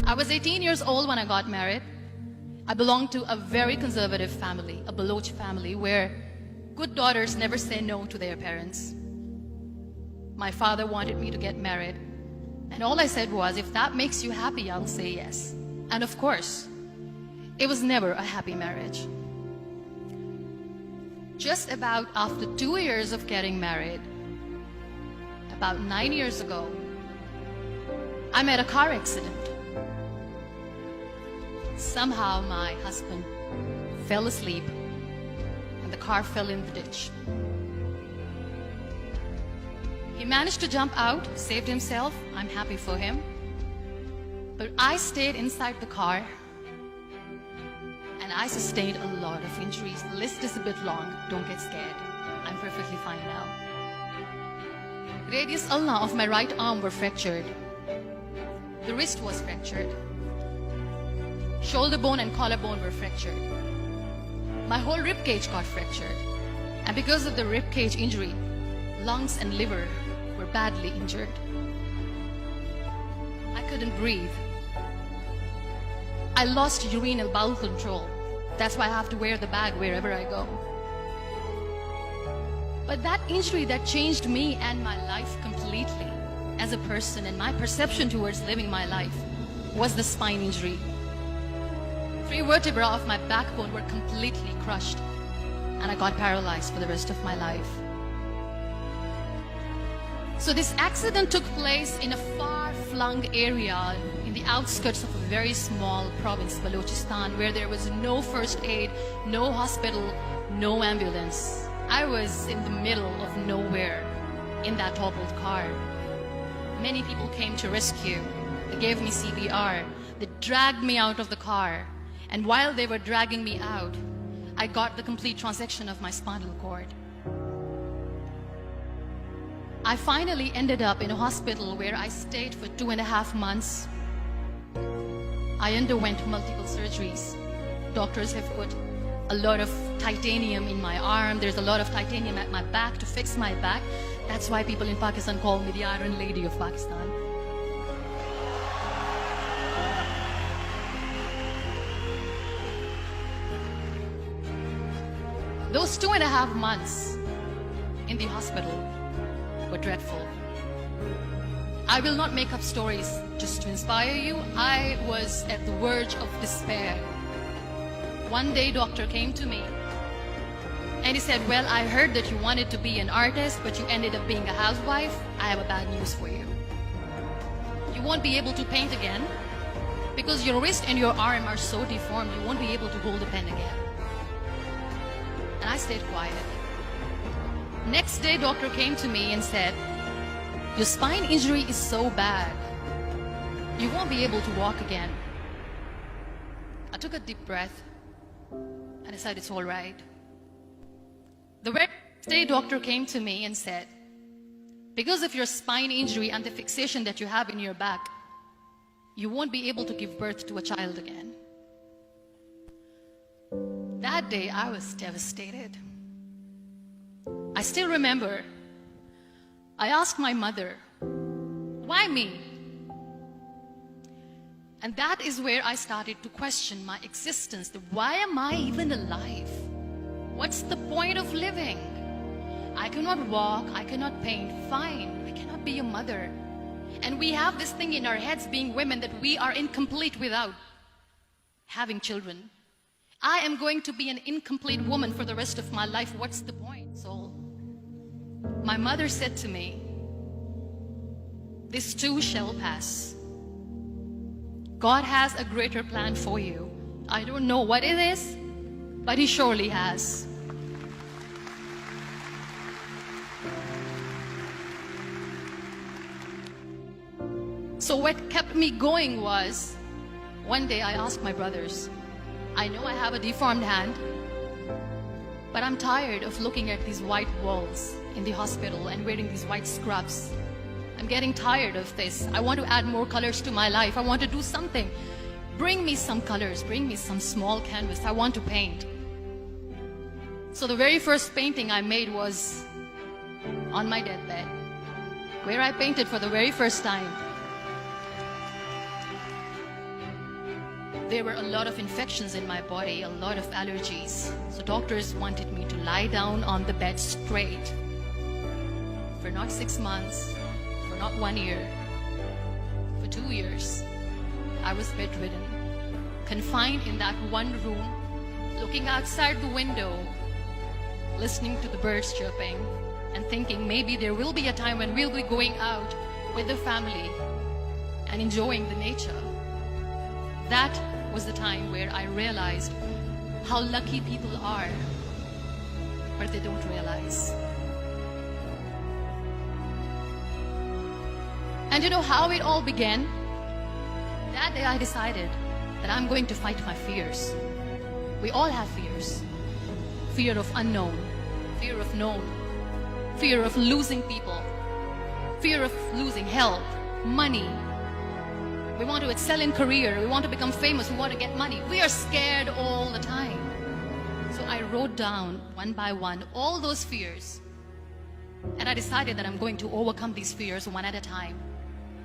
I was 18 years old when I got married. I belonged to a very conservative family, a Baloch family, where good daughters never say no to their parents. My father wanted me to get married, and all I said was, if that makes you happy, I'll say yes. And of course, it was never a happy marriage. Just about after 2 years of getting married, about 9 years ago, I met a car accident. Somehow my husband fell asleep and the car fell in the ditch. He managed to jump out, saved himself. I'm happy for him. But I stayed inside the car and I sustained a lot of injuries. The list is a bit long. Don't get scared. I'm perfectly fine now. Radius ulna of my right arm were fractured. The wrist was fractured. Shoulder bone and collarbone were fractured. My whole rib cage got fractured. And because of the rib cage injury, lungs and liver were badly injured. I couldn't breathe. I lost urinary bowel control. That's why I have to wear the bag wherever I go. But that injury that changed me and my life completely as a person and my perception towards living my life was the spine injury. 3 vertebrae of my backbone were completely crushed and I got paralyzed for the rest of my life. So this accident took place in a far-flung area in the outskirts of a very small province, Balochistan, where there was no first aid, no hospital, no ambulance. I was in the middle of nowhere in that toppled car. Many people came to rescue. They gave me CPR. They dragged me out of the car. And while they were dragging me out, I got the complete transection of my spinal cord. I finally ended up in a hospital where I stayed for 2.5 months. I underwent multiple surgeries. Doctors have put a lot of titanium in my arm. There's a lot of titanium at my back to fix my back. That's why people in Pakistan call me the Iron Lady of Pakistan. Those 2.5 months in the hospital were dreadful. I will not make up stories just to inspire you. I was at the verge of despair. One day, doctor came to me and he said, well, I heard that you wanted to be an artist, but you ended up being a housewife. I have a bad news for you. You won't be able to paint again because your wrist and your arm are so deformed, you won't be able to hold a pen again. And I stayed quiet. Next day, doctor came to me and said, your spine injury is so bad, you won't be able to walk again. I took a deep breath and I said, it's all right. The very next day, doctor came to me and said, because of your spine injury and the fixation that you have in your back, you won't be able to give birth to a child again. That day, I was devastated. I still remember, I asked my mother, why me? And that is where I started to question my existence. Why am I even alive? What's the point of living? I cannot walk, I cannot paint, fine, I cannot be a mother. And we have this thing in our heads, being women, that we are incomplete without having children. I am going to be an incomplete woman for the rest of my life. What's the point? So my mother said to me, this too shall pass. God has a greater plan for you. I don't know what it is, but He surely has. So what kept me going was, one day I asked my brothers, I know I have a deformed hand, but I'm tired of looking at these white walls in the hospital and wearing these white scrubs. I'm getting tired of this. I want to add more colors to my life. I want to do something. Bring me some colors, bring me some small canvas. I want to paint. So the very first painting I made was on my deathbed, where I painted for the very first time. There were a lot of infections in my body, a lot of allergies. So doctors wanted me to lie down on the bed straight for not 6 months, for not 1 year, for 2 years. I was bedridden, confined in that one room, looking outside the window, listening to the birds chirping, and thinking maybe there will be a time when we'll be going out with the family and enjoying the nature. That was the time where I realized how lucky people are, but they don't realize. And you know how it all began? That day I decided that I'm going to fight my fears. We all have fears. Fear of unknown, fear of known, fear of losing people, fear of losing health, money. We want to excel in career, we want to become famous, we want to get money. We are scared all the time. So I wrote down one by one all those fears, and I decided that I'm going to overcome these fears one at a time.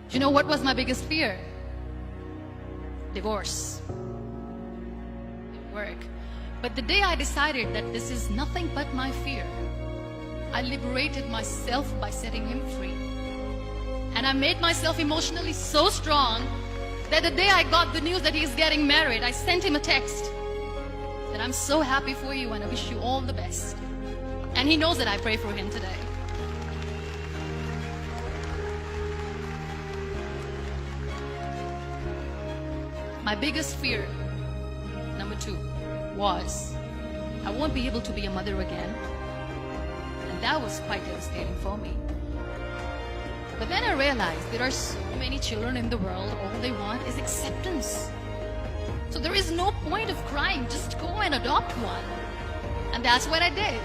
Do you know what was my biggest fear? Divorce. It didn't work. But the day I decided that this is nothing but my fear, I liberated myself by setting him free. And I made myself emotionally so strong that the day I got the news that he's getting married, I sent him a text that I'm so happy for you and I wish you all the best. And he knows that I pray for him today. My biggest fear, number 2, was I won't be able to be a mother again. And that was quite devastating for me. But then I realized there are so many children in the world, all they want is acceptance. So there is no point of crying, just go and adopt one. And that's what I did.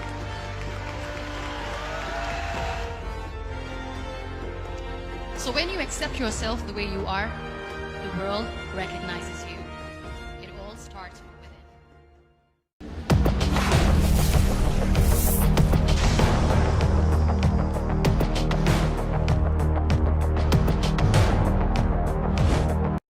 So when you accept yourself the way you are, the world recognizes you.